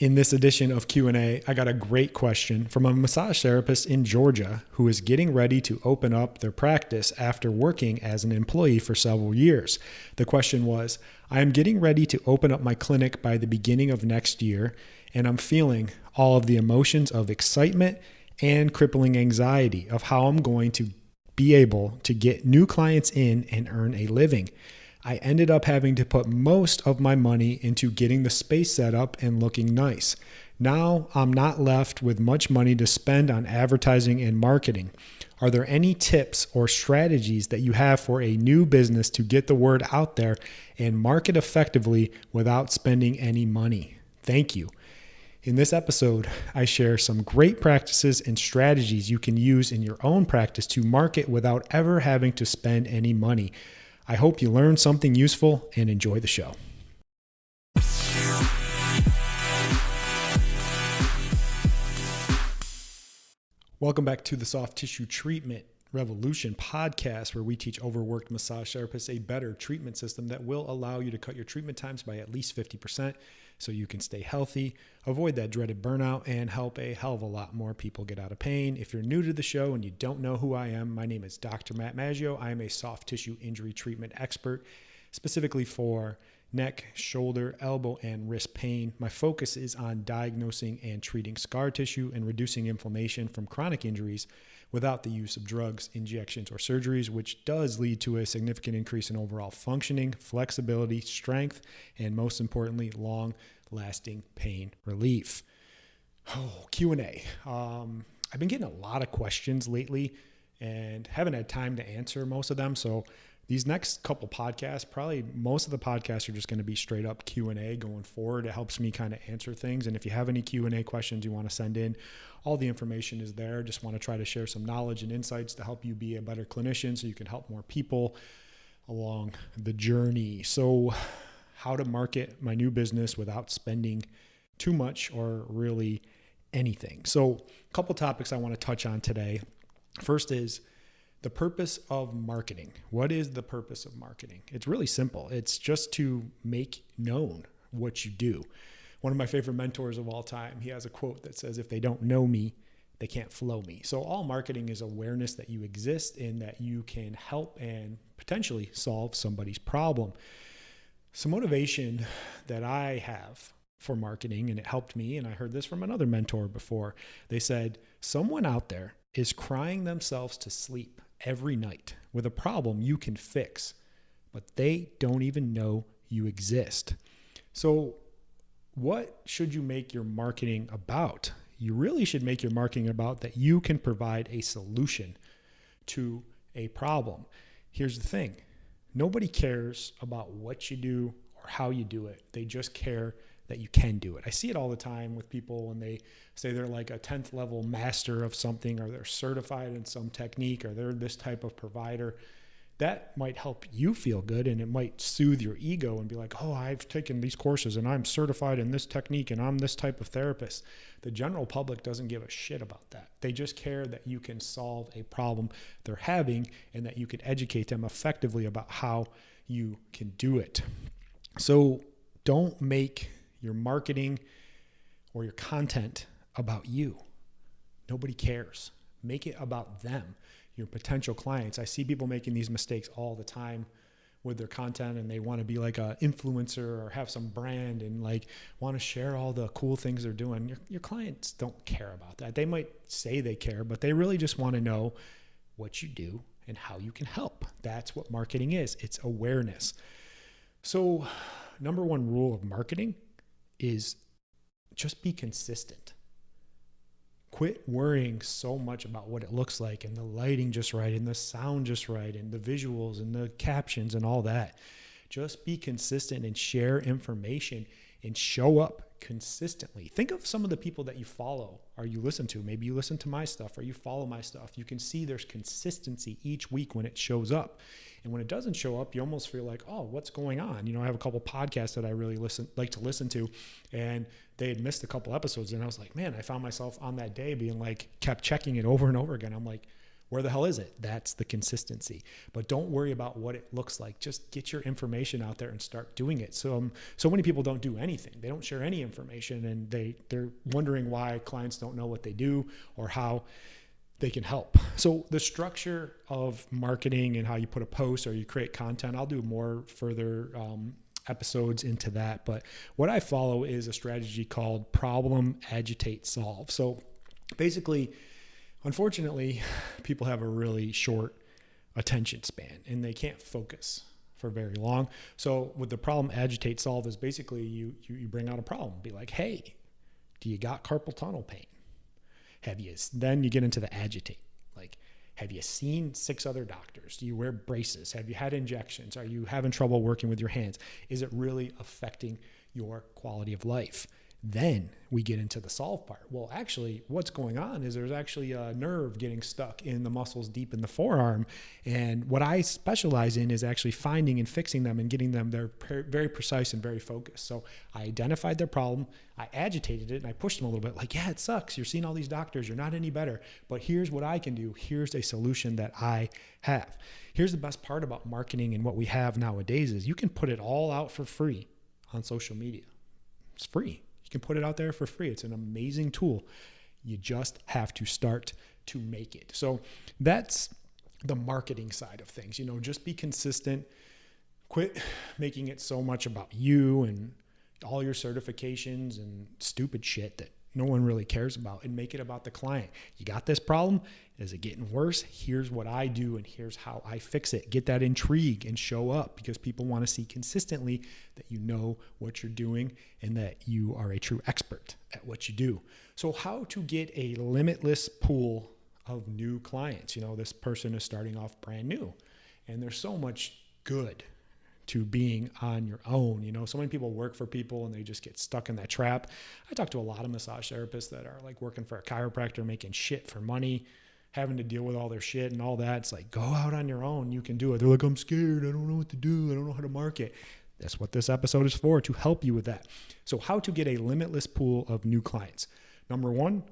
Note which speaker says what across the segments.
Speaker 1: In this edition of Q&A, I got a great question from a massage therapist in Georgia who is getting ready to open up their practice after working as an employee for several years. The question was, I am getting ready to open up my clinic by the beginning of next year, and I'm feeling all of the emotions of excitement and crippling anxiety of how I'm going to be able to get new clients in and earn a living. I ended up having to put most of my money into getting the space set up and looking nice. Now I'm not left with much money to spend on advertising and marketing. Are there any tips or strategies that you have for a new business to get the word out there and market effectively without spending any money? Thank you. In this episode, I share some great practices and strategies you can use in your own practice to market without ever having to spend any money. I hope you learned something useful and enjoy the show. Welcome back to the Soft Tissue Treatment Revolution podcast, where we teach overworked massage therapists a better treatment system that will allow you to cut your treatment times by at least 50% so you can stay healthy, avoid that dreaded burnout, and help a hell of a lot more people get out of pain. If you're new to the show and you don't know who I am, my name is Dr. Matt Maggio. I am a soft tissue injury treatment expert, specifically for neck, shoulder, elbow, and wrist pain. My focus is on diagnosing and treating scar tissue and reducing inflammation from chronic injuries without the use of drugs, injections, or surgeries, which does lead to a significant increase in overall functioning, flexibility, strength, and most importantly, long-lasting pain relief. Oh, Q&A. I've been getting a lot of questions lately and haven't had time to answer most of them. So these next couple podcasts, probably most of the podcasts are just going to be straight up Q&A going forward. It helps me kind of answer things. And if you have any Q&A questions you want to send in, all the information is there. Just want to try to share some knowledge and insights to help you be a better clinician so you can help more people along the journey. So how to market my new business without spending too much or really anything. So a couple topics I want to touch on today. First is the purpose of marketing. What is the purpose of marketing? It's really simple. It's just to make known what you do. One of my favorite mentors of all time, he has a quote that says, if they don't know me, they can't flow me. So all marketing is awareness that you exist and that you can help and potentially solve somebody's problem. Some motivation that I have for marketing, and it helped me, and I heard this from another mentor before. They said, someone out there is crying themselves to sleep every night with a problem you can fix, but they don't even know you exist. So what should you make your marketing about? You really should make your marketing about that you can provide a solution to a problem. Here's the thing. Nobody cares about what you do or how you do it. They just care that you can do it. I see it all the time with people when they say they're like a 10th level master of something, or they're certified in some technique, or they're this type of provider. That might help you feel good, and it might soothe your ego and be like, oh, I've taken these courses and I'm certified in this technique and I'm this type of therapist. The general public doesn't give a shit about that. They just care that you can solve a problem they're having and that you can educate them effectively about how you can do it. So don't make your marketing or your content about you. Nobody cares. Make it about them, your potential clients. I see people making these mistakes all the time with their content, and they want to be like an influencer or have some brand and like want to share all the cool things they're doing. Your clients don't care about that. They might say they care, but they really just want to know what you do and how you can help. That's what marketing is. It's awareness. So number one rule of marketing is just be consistent. Quit worrying so much about what it looks like and the lighting just right and the sound just right and the visuals and the captions and all that. Just be consistent and share information and show up consistently. Think of some of the people that you follow or you listen to. Maybe you listen to my stuff or you follow my stuff. You can see there's consistency each week when it shows up. And when it doesn't show up, you almost feel like, oh, what's going on? You know, I have a couple podcasts that I really like to listen to, and they had missed a couple episodes. And I was like, man, I found myself on that day being like, kept checking it over and over again. I'm like, Where the hell is it? That's the consistency. But don't worry about what it looks like. Just get your information out there and start doing it. So many people don't do anything. They don't share any information, and they're wondering why clients don't know what they do or how they can help. So the structure of marketing and how you put a post or you create content, I'll do more further episodes into that. But what I follow is a strategy called problem, agitate, solve. So basically, unfortunately, people have a really short attention span and they can't focus for very long. So with the problem, agitate, solve is basically you bring out a problem. Be like, hey, do you got carpal tunnel pain? Then you get into the agitate. Like, have you seen 6 other doctors? Do you wear braces? Have you had injections? Are you having trouble working with your hands? Is it really affecting your quality of life? Then we get into the solve part. Well, actually, what's going on is there's actually a nerve getting stuck in the muscles deep in the forearm. And what I specialize in is actually finding and fixing them and getting them there very precise and very focused. So I identified their problem, I agitated it, and I pushed them a little bit like, yeah, it sucks. You're seeing all these doctors. You're not any better. But here's what I can do. Here's a solution that I have. Here's the best part about marketing and what we have nowadays is you can put it all out for free on social media. It's free. You can put it out there for free. It's an amazing tool. You just have to start to make it. So that's the marketing side of things. Just be consistent. Quit making it so much about you and all your certifications and stupid shit that no one really cares about, and make it about the client. You got this problem? Is it getting worse? Here's what I do and here's how I fix it. Get that intrigue and show up, because people want to see consistently that you know what you're doing and that you are a true expert at what you do. So how to get a limitless pool of new clients. This person is starting off brand new, and there's so much good to being on your own. So many people work for people and they just get stuck in that trap. I talk to a lot of massage therapists that are like working for a chiropractor, making shit for money, having to deal with all their shit and all that. It's like, go out on your own. You can do it. They're like, I'm scared. I don't know what to do. I don't know how to market. That's what this episode is for, to help you with that. So how to get a limitless pool of new clients. Number 1,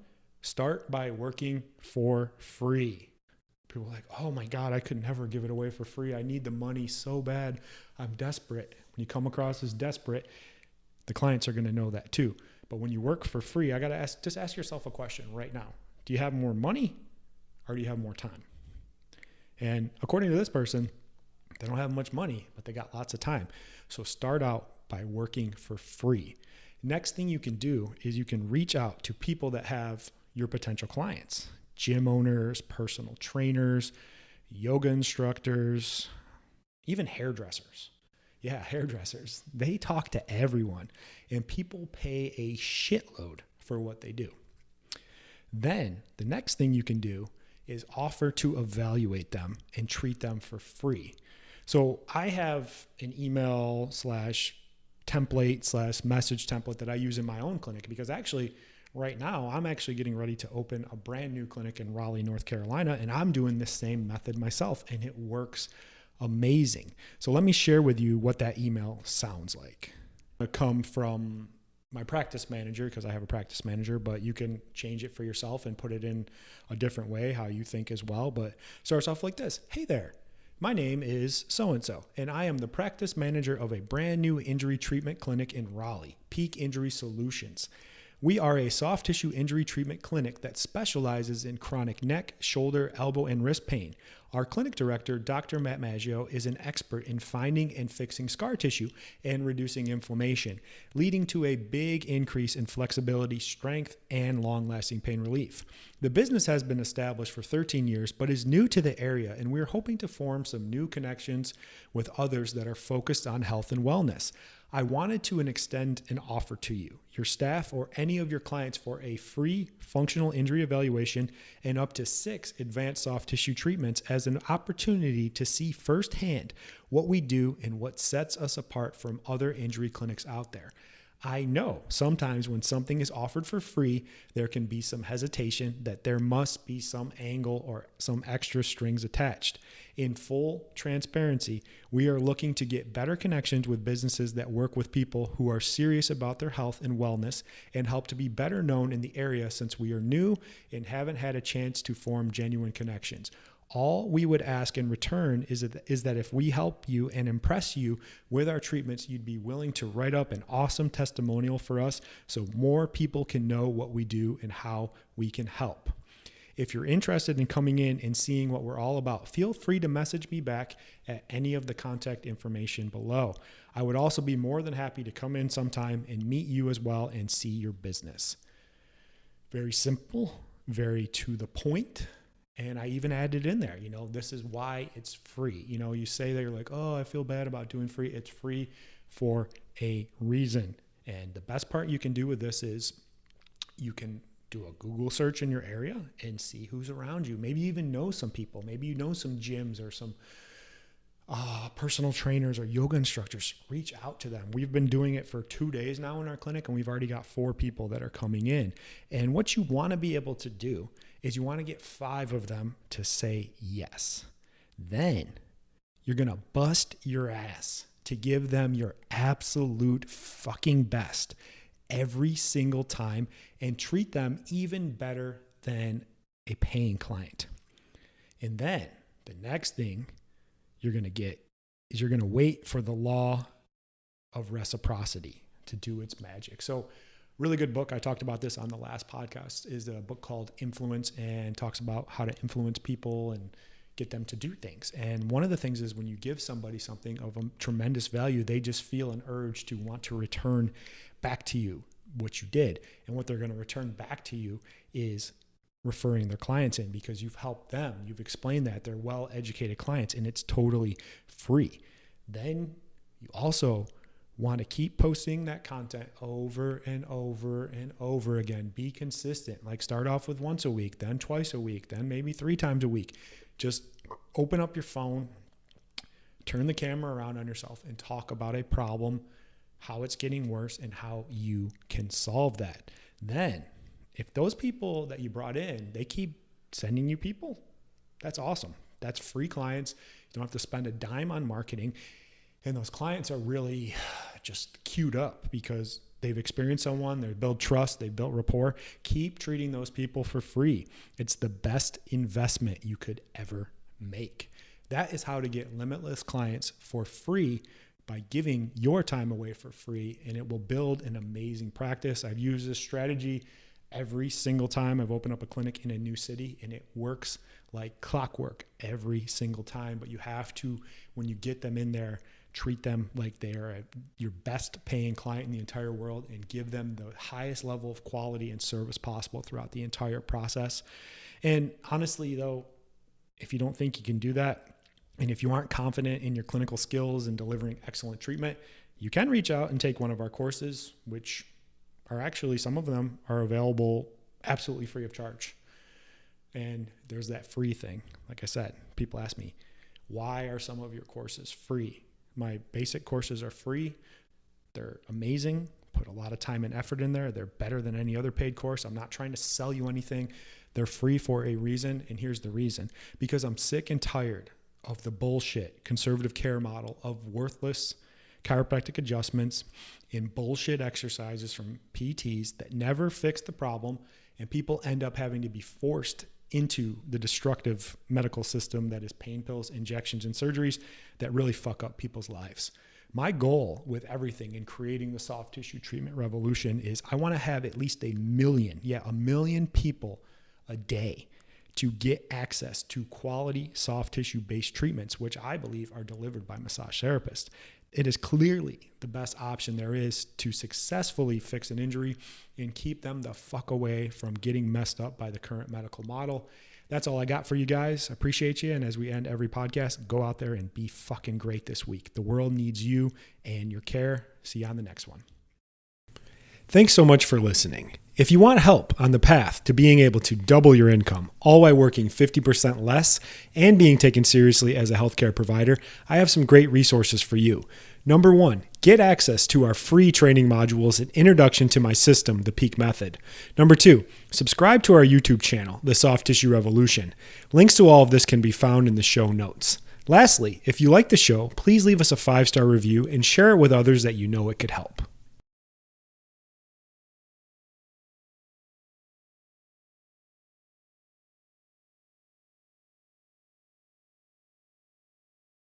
Speaker 1: start by working for free. People are like, oh my God, I could never give it away for free. I need the money so bad. I'm desperate. When you come across as desperate, the clients are going to know that too. But when you work for free, I got to just ask yourself a question right now. Do you have more money or do you have more time? And according to this person, they don't have much money, but they got lots of time. So start out by working for free. Next thing you can do is you can reach out to people that have your potential clients. Gym owners, personal trainers, yoga instructors, even hairdressers. Yeah, hairdressers. They talk to everyone, and people pay a shitload for what they do. Then the next thing you can do is offer to evaluate them and treat them for free. So I have an email /template/ message template that I use in my own clinic, because actually right now, I'm actually getting ready to open a brand new clinic in Raleigh, North Carolina, and I'm doing this same method myself, and it works amazing. So let me share with you what that email sounds like. It come from my practice manager, because I have a practice manager, but you can change it for yourself and put it in a different way, how you think as well. But starts off like this. Hey there. My name is so-and-so, and I am the practice manager of a brand new injury treatment clinic in Raleigh, Peak Injury Solutions. We are a soft tissue injury treatment clinic that specializes in chronic neck, shoulder, elbow, and wrist pain. Our clinic director, Dr. Matt Maggio, is an expert in finding and fixing scar tissue and reducing inflammation, leading to a big increase in flexibility, strength, and long-lasting pain relief. The business has been established for 13 years, but is new to the area, and we're hoping to form some new connections with others that are focused on health and wellness. I wanted to extend an offer to you, your staff, or any of your clients for a free functional injury evaluation and up to 6 advanced soft tissue treatments as an opportunity to see firsthand what we do and what sets us apart from other injury clinics out there. I know sometimes when something is offered for free, there can be some hesitation that there must be some angle or some extra strings attached. In full transparency, we are looking to get better connections with businesses that work with people who are serious about their health and wellness and help to be better known in the area since we are new and haven't had a chance to form genuine connections. All we would ask in return is that if we help you and impress you with our treatments, you'd be willing to write up an awesome testimonial for us so more people can know what we do and how we can help. If you're interested in coming in and seeing what we're all about, feel free to message me back at any of the contact information below. I would also be more than happy to come in sometime and meet you as well and see your business. Very simple, very to the point. And I even added in there, this is why it's free. You say that you're like, oh, I feel bad about doing free. It's free for a reason. And the best part you can do with this is you can do a Google search in your area and see who's around you. Maybe you even know some people. Maybe you know some gyms or some personal trainers or yoga instructors. Reach out to them. We've been doing it for 2 days now in our clinic, and we've already got 4 people that are coming in. And what you want to be able to do is you want to get 5 of them to say yes. Then you're going to bust your ass to give them your absolute fucking best every single time and treat them even better than a paying client. And then the next thing you're going to get is you're going to wait for the law of reciprocity to do its magic. So really good book. I talked about this on the last podcast, is a book called Influence, and talks about how to influence people and get them to do things. And one of the things is when you give somebody something of a tremendous value, they just feel an urge to want to return back to you what you did. And what they're going to return back to you is referring their clients in, because you've helped them. You've explained that they're well-educated clients, and it's totally free. Then you also want to keep posting that content over and over and over again. Be consistent. Like start off with once a week, then twice a week, then maybe 3 times a week. Just open up your phone, turn the camera around on yourself, and talk about a problem, how it's getting worse, and how you can solve that. Then if those people that you brought in, they keep sending you people, that's awesome. That's free clients. You don't have to spend a dime on marketing. And those clients are really just queued up because they've experienced someone, they've built trust, they've built rapport. Keep treating those people for free. It's the best investment you could ever make. That is how to get limitless clients for free, by giving your time away for free, and it will build an amazing practice. I've used this strategy every single time I've opened up a clinic in a new city, and it works like clockwork every single time. But you have to, when you get them in there, treat them like they are your best paying client in the entire world, and give them the highest level of quality and service possible throughout the entire process. And honestly, though, if you don't think you can do that, and if you aren't confident in your clinical skills and delivering excellent treatment, you can reach out and take one of our courses, which are actually, some of them are available absolutely free of charge. And there's that free thing. Like I said, people ask me, why are some of your courses free? My basic courses are free. They're amazing. Put a lot of time and effort in there. They're better than any other paid course. I'm not trying to sell you anything. They're free for a reason. And here's the reason. Because I'm sick and tired of the bullshit conservative care model of worthless chiropractic adjustments and bullshit exercises from PTs that never fix the problem, and people end up having to be forced into the destructive medical system that is pain pills, injections, and surgeries that really fuck up people's lives. My goal with everything in creating the soft tissue treatment revolution is I want to have at least 1 million people a day to get access to quality soft tissue based treatments, which I believe are delivered by massage therapists. It is clearly the best option there is to successfully fix an injury and keep them the fuck away from getting messed up by the current medical model. That's all I got for you guys. I appreciate you. And as we end every podcast, go out there and be fucking great this week. The world needs you and your care. See you on the next one. Thanks so much for listening. If you want help on the path to being able to double your income, all while working 50% less and being taken seriously as a healthcare provider, I have some great resources for you. Number one, get access to our free training modules and introduction to my system, the Peak Method. Number two, subscribe to our YouTube channel, The Soft Tissue Revolution. Links to all of this can be found in the show notes. Lastly, if you like the show, please leave us a 5-star review and share it with others that you know it could help.